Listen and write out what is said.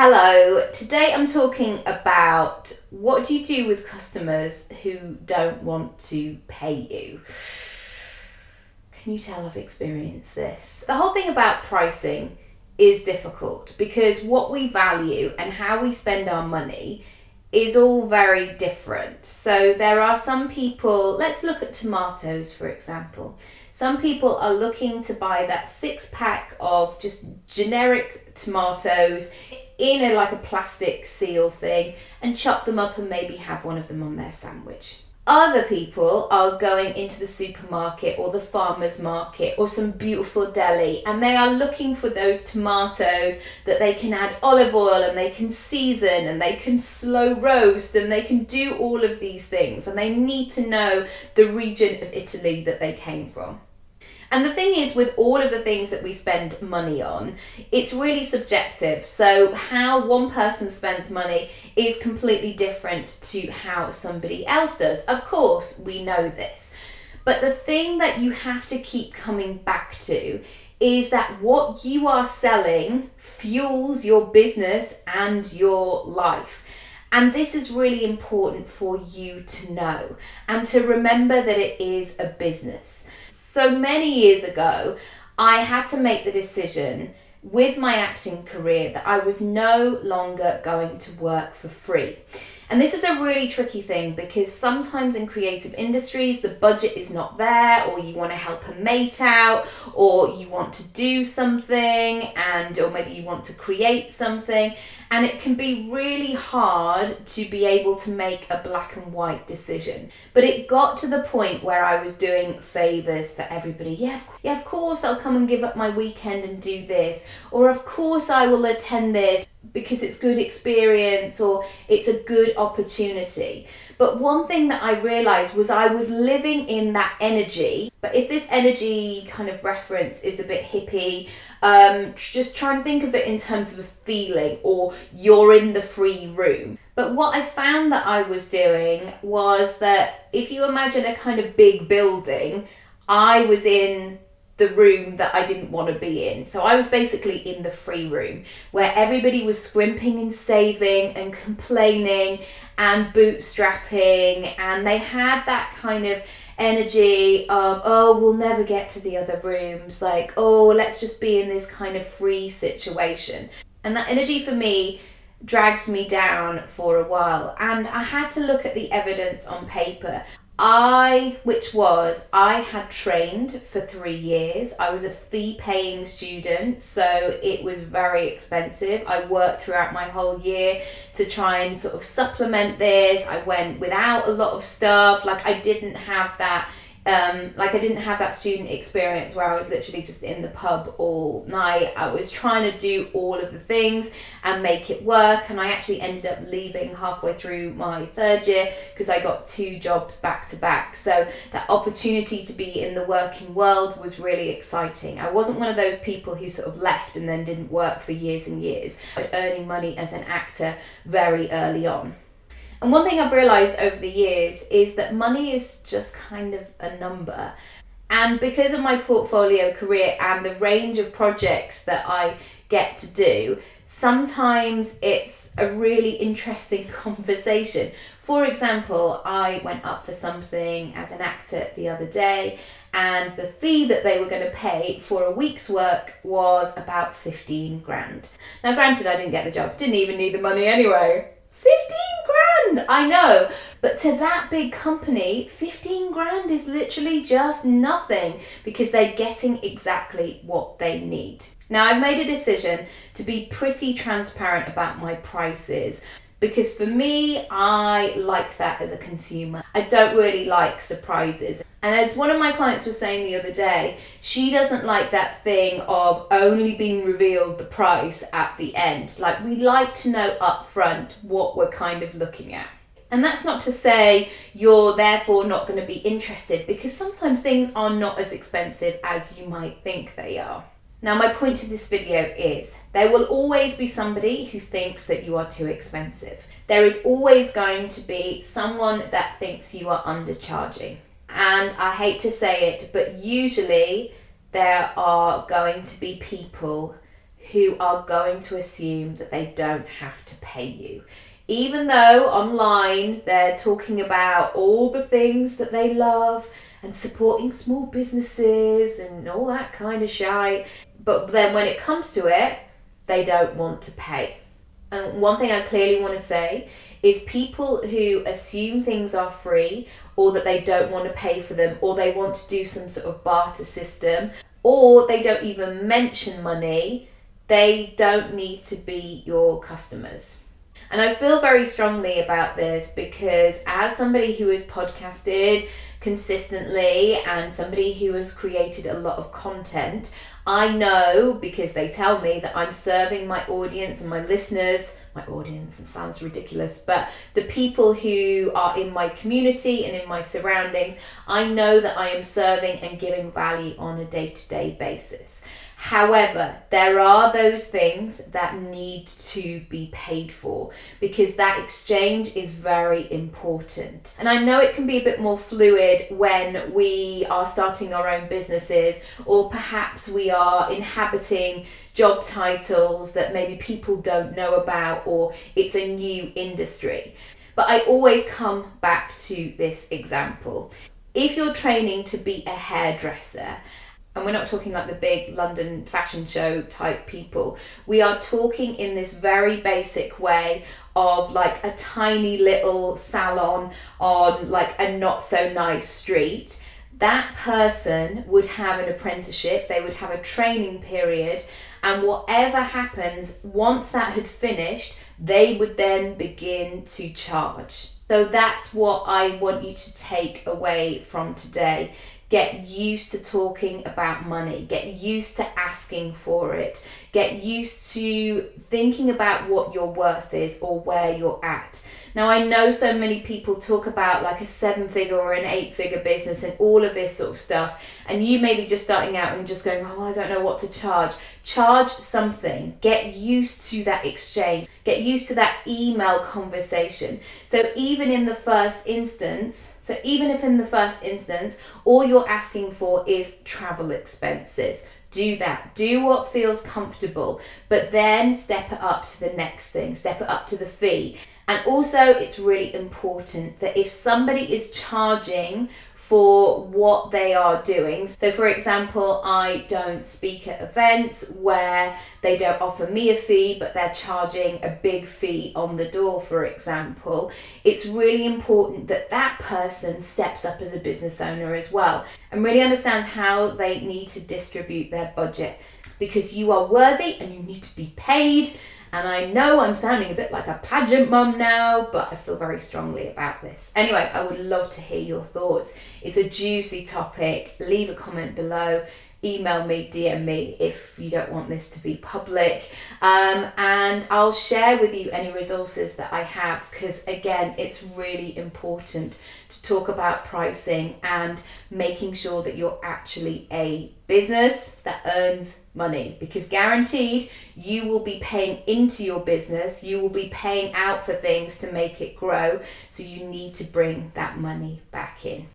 Hello, today I'm talking about what do you do with customers who don't want to pay you? Can you tell I've experienced this? The whole thing about pricing is difficult because what we value and how we spend our money is all very different. So there are some people, let's look at tomatoes for example. Some people are looking to buy that 6-pack of just generic tomatoes in a plastic seal thing and chop them up and maybe have one of them on their sandwich. Other people are going into the supermarket or the farmer's market or some beautiful deli and they are looking for those tomatoes that they can add olive oil and they can season and they can slow roast and they can do all of these things, and they need to know the region of Italy that they came from. And the thing is, with all of the things that we spend money on, it's really subjective. So how one person spends money is completely different to how somebody else does. Of course, we know this. But the thing that you have to keep coming back to is that what you are selling fuels your business and your life. And this is really important for you to know and to remember that it is a business. So many years ago, I had to make the decision with my acting career that I was no longer going to work for free. And this is a really tricky thing because sometimes in creative industries, the budget is not there, or you want to help a mate out, or you want to do something, or maybe you want to create something. And it can be really hard to be able to make a black and white decision. But it got to the point where I was doing favors for everybody. Yeah, of course I'll come and give up my weekend and do this. Or of course I will attend this because it's good experience or it's a good opportunity. But one thing that I realized was I was living in that energy. But if this energy kind of reference is a bit hippie, just try and think of it in terms of a feeling, or you're in the free room. But what I found that I was doing was that if you imagine a kind of big building, I was in the room that I didn't want to be in. So I was basically in the free room where everybody was scrimping and saving and complaining and bootstrapping, and they had that kind of energy of, oh, we'll never get to the other rooms, like, oh, let's just be in this kind of free situation. And that energy for me drags me down for a while, and I had to look at the evidence on paper. I had trained for 3 years. I was a fee-paying student, so it was very expensive. I worked throughout my whole year to try and sort of supplement this. I went without a lot of stuff. I didn't have that student experience where I was literally just in the pub all night. I was trying to do all of the things and make it work, and I actually ended up leaving halfway through my 3rd year because I got 2 jobs back to back. So that opportunity to be in the working world was really exciting. I wasn't one of those people who sort of left and then didn't work for years and years. I was earning money as an actor very early on. And one thing I've realised over the years is that money is just kind of a number. And because of my portfolio career and the range of projects that I get to do, sometimes it's a really interesting conversation. For example, I went up for something as an actor the other day, and the fee that they were going to pay for a week's work was about 15 grand. Now, granted, I didn't get the job, didn't even need the money anyway. 15 grand, I know, but to that big company, 15 grand is literally just nothing because they're getting exactly what they need. Now, I've made a decision to be pretty transparent about my prices because for me, I like that as a consumer. I don't really like surprises. And as one of my clients was saying the other day, she doesn't like that thing of only being revealed the price at the end. We like to know up front what we're kind of looking at. And that's not to say you're therefore not going to be interested, because sometimes things are not as expensive as you might think they are. Now, my point to this video is there will always be somebody who thinks that you are too expensive. There is always going to be someone that thinks you are undercharging. And I hate to say it, but usually there are going to be people who are going to assume that they don't have to pay you. Even though online they're talking about all the things that they love and supporting small businesses and all that kind of shite, but then when it comes to it, they don't want to pay. And one thing I clearly want to say is people who assume things are free, or that they don't want to pay for them, or they want to do some sort of barter system, or they don't even mention money, they don't need to be your customers. And I feel very strongly about this because as somebody who has podcasted consistently and somebody who has created a lot of content, I know, because they tell me, that I'm serving my audience and my listeners. My audience, it sounds ridiculous, but the people who are in my community and in my surroundings, I know that I am serving and giving value on a day-to-day basis. However, there are those things that need to be paid for because that exchange is very important. And I know it can be a bit more fluid when we are starting our own businesses, or perhaps we are inhabiting job titles that maybe people don't know about, or it's a new industry. But I always come back to this example. If you're training to be a hairdresser, and we're not talking like the big London fashion show type people, we are talking in this very basic way of like a tiny little salon on like a not so nice street. That person would have an apprenticeship, they would have a training period, and whatever happens, once that had finished, they would then begin to charge. So that's what I want you to take away from today. Get used to talking about money. Get used to asking for it. Get used to thinking about what your worth is or where you're at. Now, I know so many people talk about like a 7-figure or an 8-figure business and all of this sort of stuff. And you may be just starting out and just going, oh, I don't know what to charge. Charge something. Get used to that exchange. Get used to that email conversation. So even if in the first instance, all you're asking for is travel expenses, do that. Do what feels comfortable, but then step it up to the next thing, step it up to the fee. And also, it's really important that if somebody is charging for what they are doing. So for example, I don't speak at events where they don't offer me a fee, but they're charging a big fee on the door, for example. It's really important that that person steps up as a business owner as well and really understands how they need to distribute their budget, because you are worthy and you need to be paid. And I know I'm sounding a bit like a pageant mum now, but I feel very strongly about this. Anyway, I would love to hear your thoughts. It's a juicy topic. Leave a comment below. Email me, DM me if you don't want this to be public. And I'll share with you any resources that I have, because again, it's really important to talk about pricing and making sure that you're actually a business that earns money, because guaranteed you will be paying into your business, you will be paying out for things to make it grow, so you need to bring that money back in.